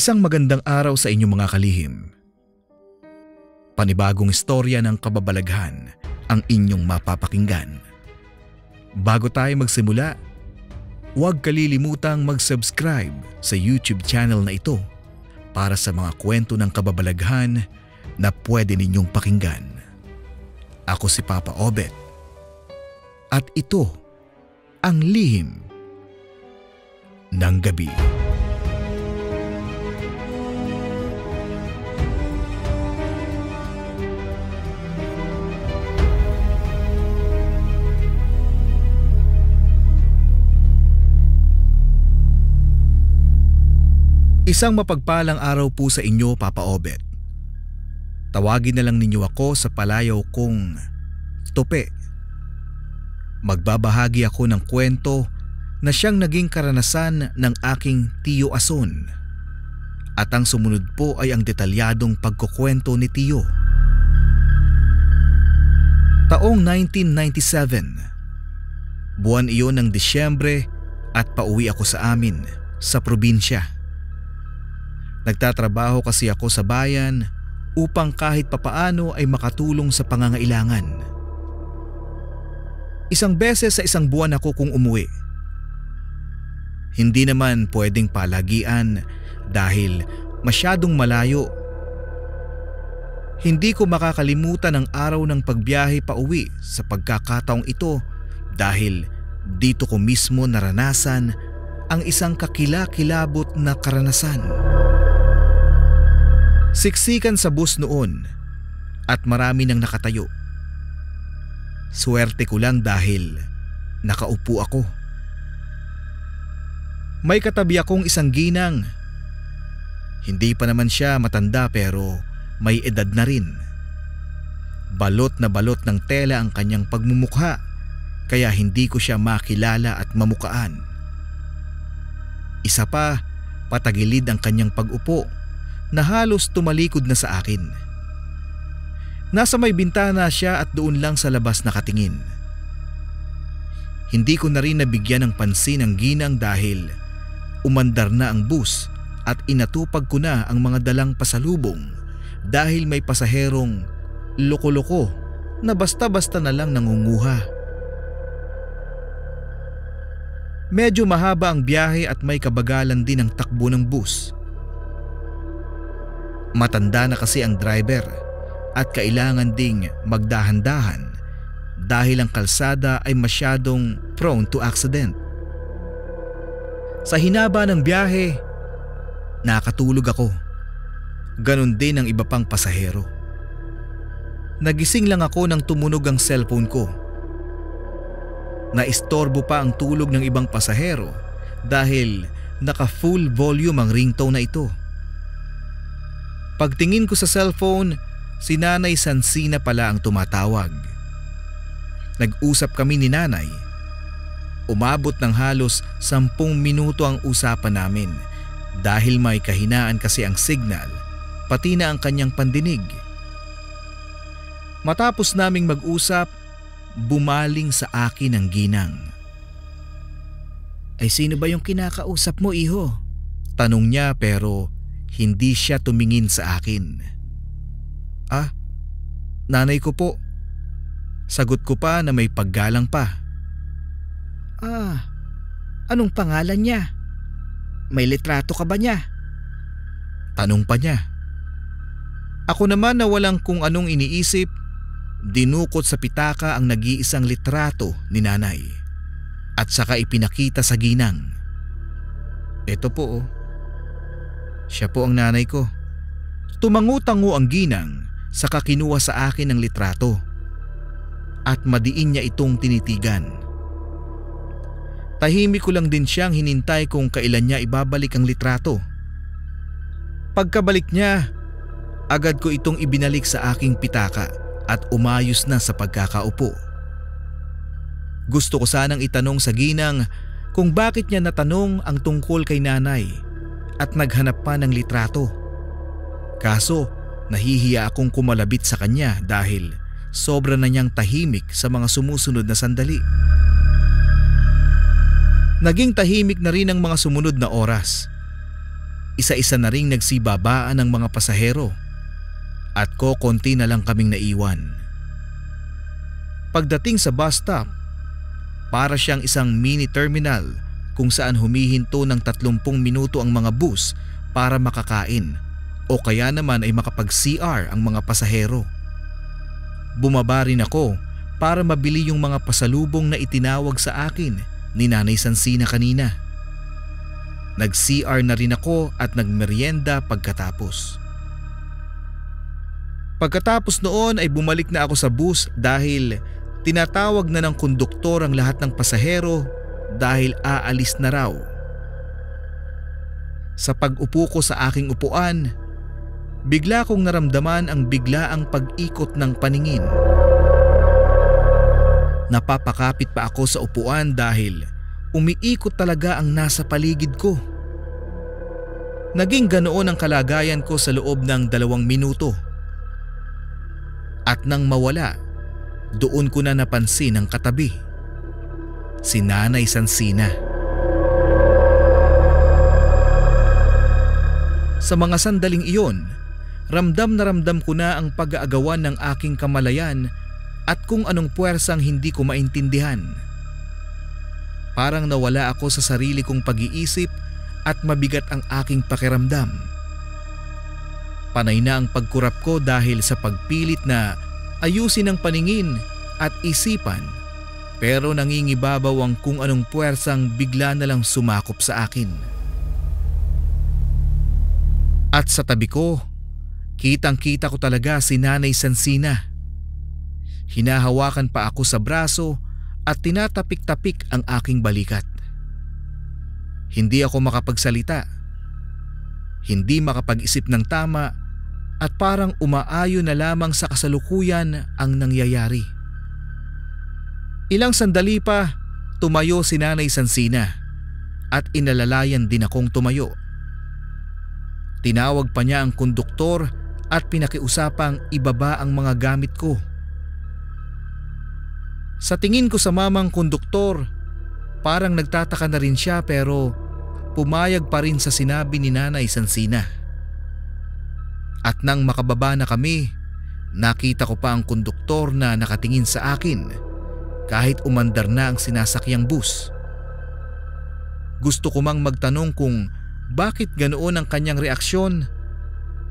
Isang magandang araw sa inyong mga kalihim. Panibagong istorya ng kababalaghan ang inyong mapapakinggan. Bago tayo magsimula, huwag kalilimutang mag-subscribe sa YouTube channel na ito para sa mga kwento ng kababalaghan na pwede ninyong pakinggan. Ako si Papa Obet at ito ang Lihim ng Gabi. Isang mapagpalang araw po sa inyo, Papa Obet. Tawagin na lang ninyo ako sa palayaw kong Tope. Magbabahagi ako ng kwento na siyang naging karanasan ng aking Tiyo Ason. At ang sumunod po ay ang detalyadong pagkukwento ni Tiyo. Taong 1997. Buwan iyon ng Disyembre at pauwi ako sa amin sa probinsya. Nagtatrabaho kasi ako sa bayan upang kahit papaano ay makatulong sa pangangailangan. Isang beses sa isang buwan ako kung umuwi. Hindi naman pwedeng palagian dahil masyadong malayo. Hindi ko makakalimutan ang araw ng pagbiyahe pauwi sa pagkakataong ito dahil dito ko mismo naranasan ang isang kakilakilabot na karanasan. Siksikan sa bus noon at marami nang nakatayo. Swerte ko lang dahil nakaupo ako. May katabi akong isang ginang. Hindi pa naman siya matanda pero may edad na rin. Balot na balot ng tela ang kanyang pagmumukha kaya hindi ko siya makilala at mamukaan. Isa pa, patagilid ang kanyang pag-upo na halos tumalikod na sa akin. Nasa may bintana siya at doon lang sa labas nakatingin. Hindi ko na rin nabigyan ng pansin ang ginang dahil umandar na ang bus at inatupag ko na ang mga dalang pasalubong dahil may pasaherong loko-loko na basta-basta na lang nangunguha. Medyo mahaba ang biyahe at may kabagalan din ang takbo ng bus. Matanda na kasi ang driver at kailangan ding magdahan-dahan dahil ang kalsada ay masyadong prone to accident. Sa hinaba ng biyahe, nakatulog ako. Ganon din ang iba pang pasahero. Nagising lang ako nang tumunog ang cellphone ko. Naistorbo pa ang tulog ng ibang pasahero dahil naka-full volume ang ringtone na ito. Pagtingin ko sa cellphone, si Nanay Sansina pala ang tumatawag. Nag-usap kami ni Nanay. Umabot ng halos 10 minuto ang usapan namin dahil may kahinaan kasi ang signal, pati na ang kanyang pandinig. Matapos naming mag-usap, bumaling sa akin ang ginang. Ay sino ba yung kinakausap mo, iho? Tanong niya pero hindi siya tumingin sa akin. Ah, nanay ko po. Sagot ko pa na may paggalang pa. Ah, anong pangalan niya? May litrato ka ba niya? Tanong pa niya. Ako naman na walang kung anong iniisip, dinukot sa pitaka ang nag-iisang litrato ni nanay at saka ipinakita sa ginang. Ito po oh. Siya po ang nanay ko. Tumango-tango ang ginang saka kinuha sa akin ang litrato at madiin niya itong tinitigan. Tahimik ko lang din siyang hinintay kung kailan niya ibabalik ang litrato. Pagkabalik niya, agad ko itong ibinalik sa aking pitaka at umayos na sa pagkakaupo. Gusto ko sanang itanong sa ginang kung bakit niya natanong ang tungkol kay nanay at naghanap pa ng litrato. Kaso nahihiya akong kumalabit sa kanya dahil sobra na niyang tahimik sa mga sumusunod na sandali. Naging tahimik na rin ang mga sumunod na oras. isa-isa na ring nagsibabaan ang mga pasahero at kokonti na lang kaming naiwan. Pagdating sa bus stop, para siyang isang mini terminal kung saan humihinto ng 30 minuto ang mga bus para makakain o kaya naman ay makapag-CR ang mga pasahero. Bumaba rin ako para mabili yung mga pasalubong na itinawag sa akin ni Nanay Sansina kanina. Nag-CR na rin ako at nagmeryenda pagkatapos. Pagkatapos noon ay bumalik na ako sa bus dahil tinatawag na ng konduktor ang lahat ng pasahero dahil aalis na raw. Sa pag-upo ko sa aking upuan, bigla kong naramdaman ang biglaang pag-ikot ng paningin. Napapakapit pa ako sa upuan dahil umiikot talaga ang nasa paligid ko. Naging ganoon ang kalagayan ko sa loob ng 2 minuto. At nang mawala, doon ko na napansin ang katabi, si Nanay Sansina. Sa mga sandaling iyon, ramdam na ramdam ko na ang pag-aagawan ng aking kamalayan at kung anong puwersang hindi ko maintindihan. Parang nawala ako sa sarili kong pag-iisip at mabigat ang aking pakiramdam. Panay na ang pagkurap ko dahil sa pagpilit na ayusin ang paningin at isipan, pero nangingibabaw ang kung anong puwersang bigla na lang sumakop sa akin. At sa tabi ko, kitang-kita ko talaga si Nanay Sansina. Hinahawakan pa ako sa braso at tinatapik-tapik ang aking balikat. Hindi ako makapagsalita, hindi makapag-isip ng tama at parang umaayon na lamang sa kasalukuyan ang nangyayari. Ilang sandali pa, tumayo si Nanay Sansina at inalalayan din akong tumayo. Tinawag pa niya ang konduktor at pinakiusapang ibaba ang mga gamit ko. Sa tingin ko sa mamang konduktor, parang nagtataka na rin siya pero pumayag pa rin sa sinabi ni Nanay Sansina. At nang makababa na kami, nakita ko pa ang konduktor na nakatingin sa akin kahit umandar na ang sinasakyang bus. Gusto ko mang magtanong kung bakit ganoon ang kanyang reaksyon.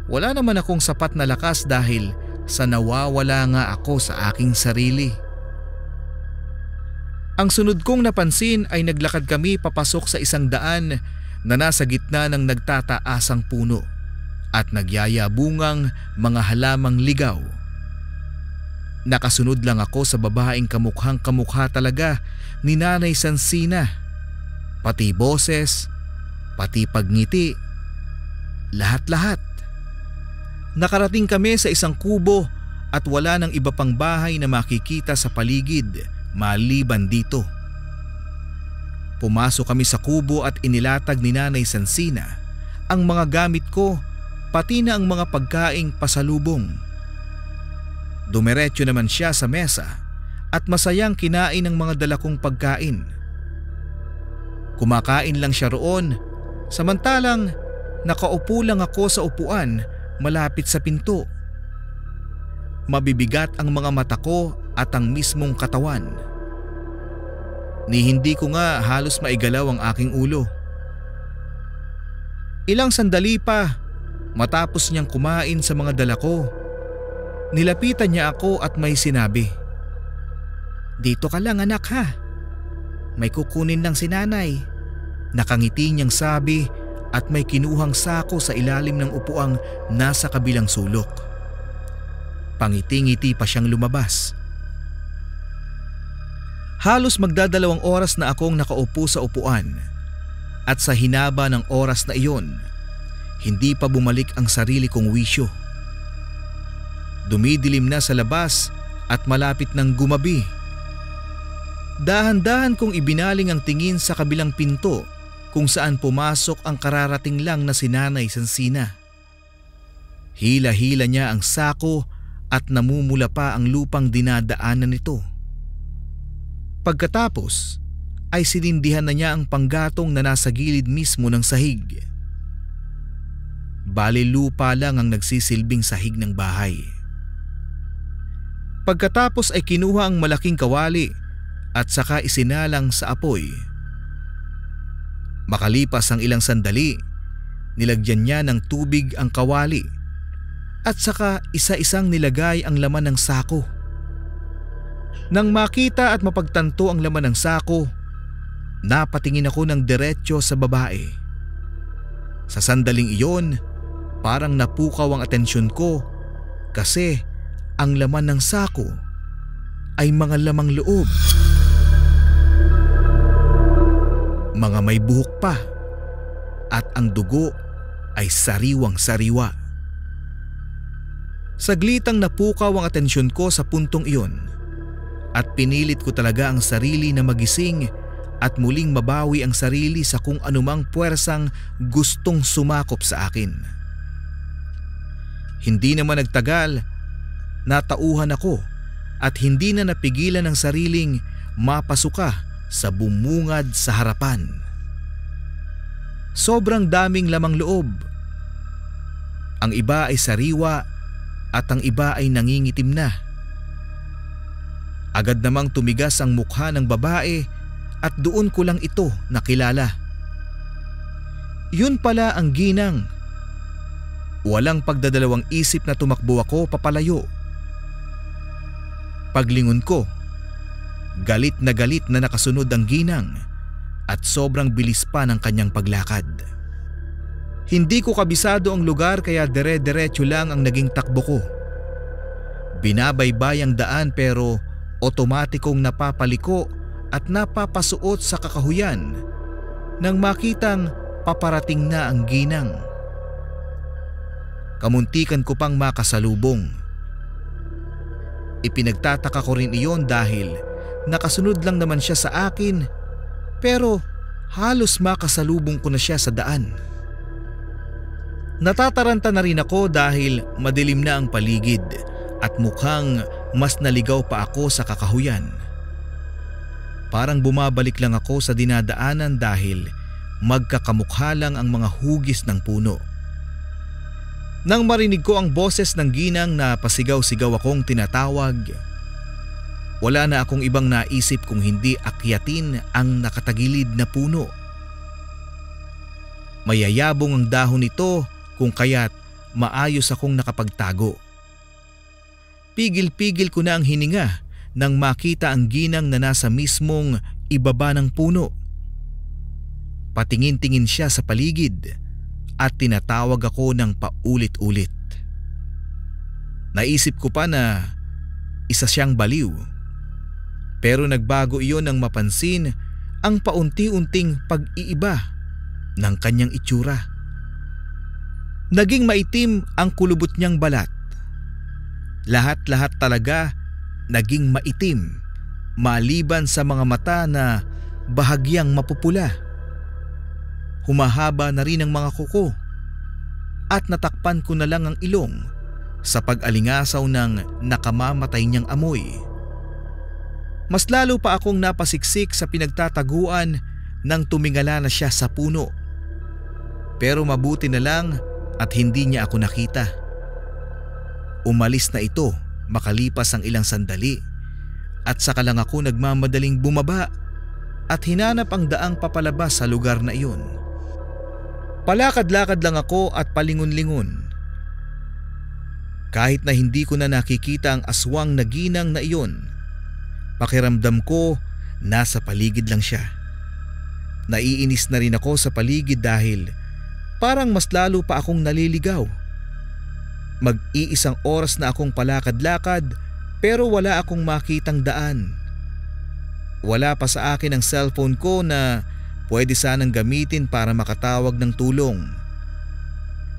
Wala naman akong sapat na lakas dahil sa nawawala nga ako sa aking sarili. Ang sunod kong napansin ay naglakad kami papasok sa isang daan na nasa gitna ng nagtataasang puno at nagyayabungang mga halamang ligaw. Nakasunod lang ako sa babaeng kamukhang kamukha talaga ni Nanay Sansina. Pati boses, pati pagngiti, lahat-lahat. Nakarating kami sa isang kubo at wala nang iba pang bahay na makikita sa paligid maliban dito. Pumasok kami sa kubo at inilatag ni Nanay Sansina ang mga gamit ko pati na ang mga pagkaing pasalubong. Dumiretso naman siya sa mesa at masayang kinain ang mga dala kong pagkain. Kumakain lang siya roon, samantalang nakaupo lang ako sa upuan malapit sa pinto. Mabibigat ang mga mata ko at ang mismong katawan. Ni hindi ko nga halos maigalaw ang aking ulo. Ilang sandali pa, matapos niyang kumain sa mga dala ko, nilapitan niya ako at may sinabi, "Dito ka lang anak ha. May kukunin lang si Nanay." Nakangiti niyang sabi at may kinuhang sako sa ilalim ng upuang nasa kabilang sulok. Pangiti-ngiti pa siyang lumabas. Halos magdadalawang oras na akong nakaupo sa upuan at sa hinaba ng oras na iyon, hindi pa bumalik ang sarili kong wisyo. Dumidilim na sa labas at malapit ng gumabi. Dahan-dahan kong ibinaling ang tingin sa kabilang pinto kung saan pumasok ang kararating lang na si Nanay Sansina. Hila-hila niya ang sako at namumula pa ang lupang dinadaanan nito. Pagkatapos ay sinindihan na niya ang panggatong na nasa gilid mismo ng sahig. bali lupa lang ang nagsisilbing sahig ng bahay. Pagkatapos ay kinuha ang malaking kawali at saka isinalang sa apoy. Makalipas ang ilang sandali, nilagyan niya ng tubig ang kawali at saka isa-isang nilagay ang laman ng sako. Nang makita at mapagtanto ang laman ng sako, napatingin ako ng diretsyo sa babae. Sa sandaling iyon, parang napukaw ang atensyon ko kasi ang laman ng sako ay mga lamang loob. Mga may buhok pa at ang dugo ay sariwang-sariwa. Saglitang napukaw ang atensyon ko sa puntong iyon at pinilit ko talaga ang sarili na magising at muling mabawi ang sarili sa kung anumang puwersang gustong sumakop sa akin. Hindi naman nagtagal, natauhan ako at hindi na napigilan ang sariling mapasuka sa bumungad sa harapan. Sobrang daming lamang loob. Ang iba ay sariwa at ang iba ay nangingitim na. Agad namang tumigas ang mukha ng babae at doon ko lang ito nakilala. Yun pala ang ginang. Walang pagdadalawang isip na tumakbo ako papalayo. Paglingon ko, galit na nakasunod ang ginang at sobrang bilis pa ng kanyang paglakad. Hindi ko kabisado ang lugar kaya dire-diretso lang ang naging takbo ko. Binabaybay ang daan pero otomatikong napapaliko at napapasuot sa kakahuyan nang makitang paparating na ang ginang. Kamuntikan ko pang makasalubong. Ipinagtataka ko rin iyon dahil nakasunod lang naman siya sa akin pero halos makasalubong ko na siya sa daan. Natataranta na rin ako dahil madilim na ang paligid at mukhang mas naligaw pa ako sa kakahuyan. Parang bumabalik lang ako sa dinadaanan dahil magkakamukha lang ang mga hugis ng puno. Nang marinig ko ang boses ng ginang na pasigaw-sigaw akong tinatawag, wala na akong ibang naisip kung hindi akyatin ang nakatagilid na puno. Mayayabong ang dahon nito kung kaya't maayos akong nakapagtago. Pigil-pigil ko na ang hininga nang makita ang ginang na nasa mismong ibaba ng puno. Patingin-tingin siya sa paligid at tinatawag ako ng paulit-ulit. Naisip ko pa na isa siyang baliw. Pero nagbago iyon nang mapansin ang paunti-unting pag-iiba ng kanyang itsura. Naging maitim ang kulubot niyang balat. Lahat-lahat talaga naging maitim maliban sa mga mata na bahagyang mapupula. Humahaba na rin ang mga kuko at natakpan ko na lang ang ilong sa pag-alingasaw ng nakamamatay niyang amoy. Mas lalo pa akong napasiksik sa pinagtataguan nang tumingala na siya sa puno. Pero mabuti na lang at hindi niya ako nakita. Umalis na ito makalipas ang ilang sandali at saka lang ako nagmamadaling bumaba at hinanap ang daang papalabas sa lugar na iyon. Palakad-lakad lang ako at palingon-lingon. Kahit na hindi ko na nakikita ang aswang na ginang na iyon, pakiramdam ko nasa paligid lang siya. Naiinis na rin ako sa paligid dahil parang mas lalo pa akong naliligaw. Mag-iisang oras na akong palakad-lakad pero wala akong makitang daan. Wala pa sa akin ang cellphone ko na pwede sanang gamitin para makatawag ng tulong.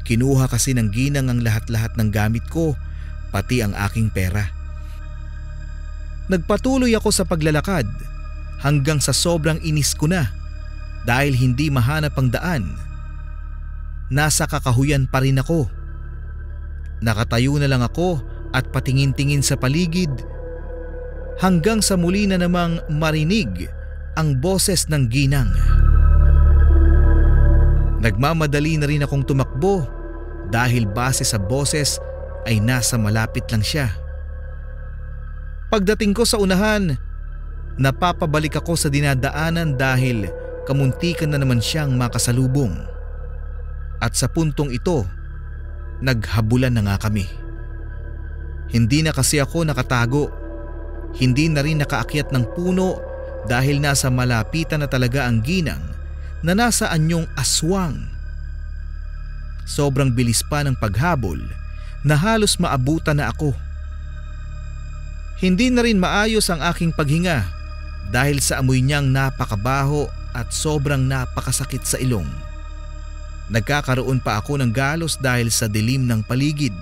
Kinuha kasi ng ginang ang lahat-lahat ng gamit ko, pati ang aking pera. Nagpatuloy ako sa paglalakad hanggang sa sobrang inis ko na dahil hindi mahanap ang daan. Nasa kakahuyan pa rin ako. Nakatayo na lang ako at patingin-tingin sa paligid hanggang sa muli na namang marinig ang boses ng ginang. Nagmamadali na rin akong tumakbo dahil base sa boses ay nasa malapit lang siya. Pagdating ko sa unahan, napapabalik ako sa dinadaanan dahil kamuntikan na naman siyang makasalubong. At sa puntong ito, naghabulan na nga kami. Hindi na kasi ako nakatago. Hindi na rin nakaakyat ng puno dahil nasa malapitan na talaga ang ginang na nasa anyong aswang. Sobrang bilis pa ng paghabol na halos maabutan na ako. Hindi na rin maayos ang aking paghinga dahil sa amoy niyang napakabaho at sobrang napakasakit sa ilong. Nagkakaroon pa ako ng galos dahil sa dilim ng paligid.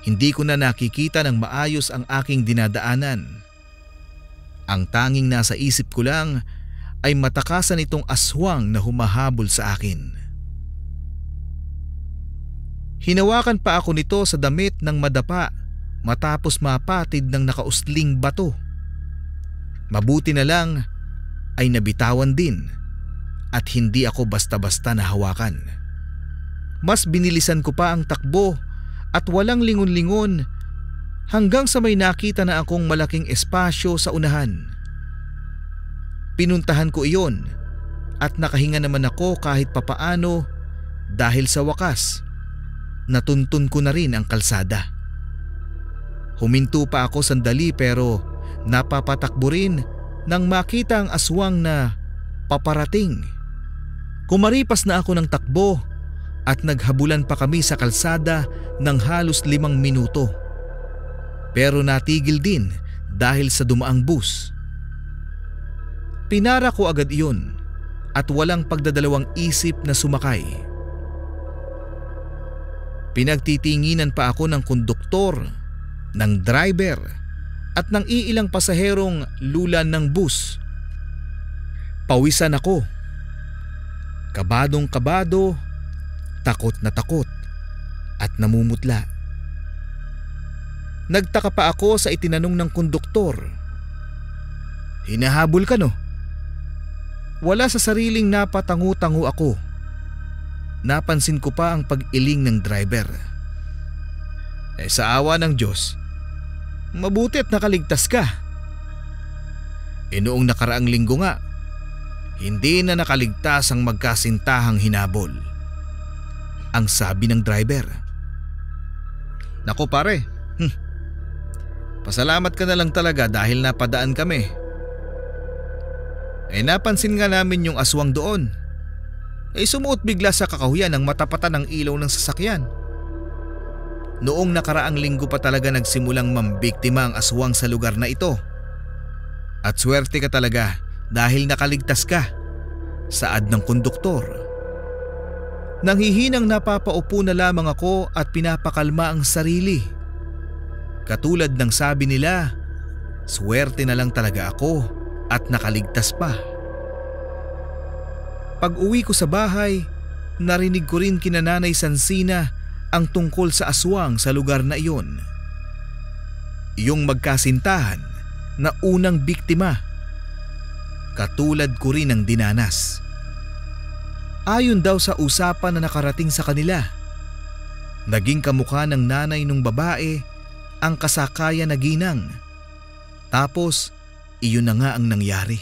Hindi ko na nakikita ng maayos ang aking dinadaanan. Ang tanging nasa isip ko lang ay matakasan itong aswang na humahabol sa akin. Hinawakan pa ako nito sa damit ng madapa matapos mapatid ng nakausling bato. Mabuti na lang ay nabitawan din at hindi ako basta-basta nahawakan. Mas binilisan ko pa ang takbo at walang lingon-lingon hanggang sa may nakita na akong malaking espasyo sa unahan. Pinuntahan ko iyon at nakahinga naman ako kahit papaano dahil sa wakas natuntun ko na rin ang kalsada. Huminto pa ako sandali pero napapatakbo rin nang makita ang aswang na paparating. Kumaripas na ako ng takbo at naghabulan pa kami sa kalsada ng halos 5 minuto. Pero natigil din dahil sa dumaang bus. Pinara ko agad iyon at walang pagdadalawang isip na sumakay. Pinagtitinginan pa ako ng konduktor, ng driver at ng iilang pasaherong lulan ng bus. Pawisan ako. Kabadong kabado, takot na takot at namumutla. Nagtaka pa ako sa itinanong ng konduktor. Hinahabol ka no? Wala sa sariling napatangu-tangu ako. Napansin ko pa ang pag-iling ng driver. Sa awa ng Diyos, mabuti at nakaligtas ka. Noong nakaraang linggo nga, hindi na nakaligtas ang magkasintahang hinabol. Ang sabi ng driver. Naku pare, pasalamat ka na lang talaga dahil napadaan kami. Napansin nga namin yung aswang doon. Sumuot bigla sa kakahuyan ang matapatan ng ilaw ng sasakyan. Noong nakaraang linggo pa talaga nagsimulang mambiktima ang aswang sa lugar na ito. At swerte ka talaga dahil nakaligtas ka, saad ng konduktor. Nanghihinang napapaupo na lamang ako at pinapakalma ang sarili. Katulad ng sabi nila, swerte na lang talaga ako at nakaligtas pa. Pag uwi ko sa bahay, narinig ko rin kina Nanay Sansina ang tungkol sa aswang sa lugar na iyon. Yung magkasintahan na unang biktima. Katulad ko rin ang dinanas. Ayon daw sa usapan na nakarating sa kanila, naging kamukha ng nanay nung babae ang kasakayan na ginang. Tapos iyon na nga ang nangyari.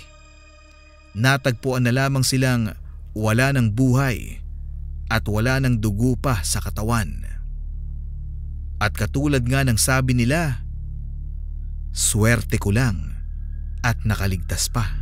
Natagpuan na lamang silang wala ng buhay at wala ng dugo pa sa katawan. At katulad nga ng sabi nila, swerte ko lang at nakaligtas pa.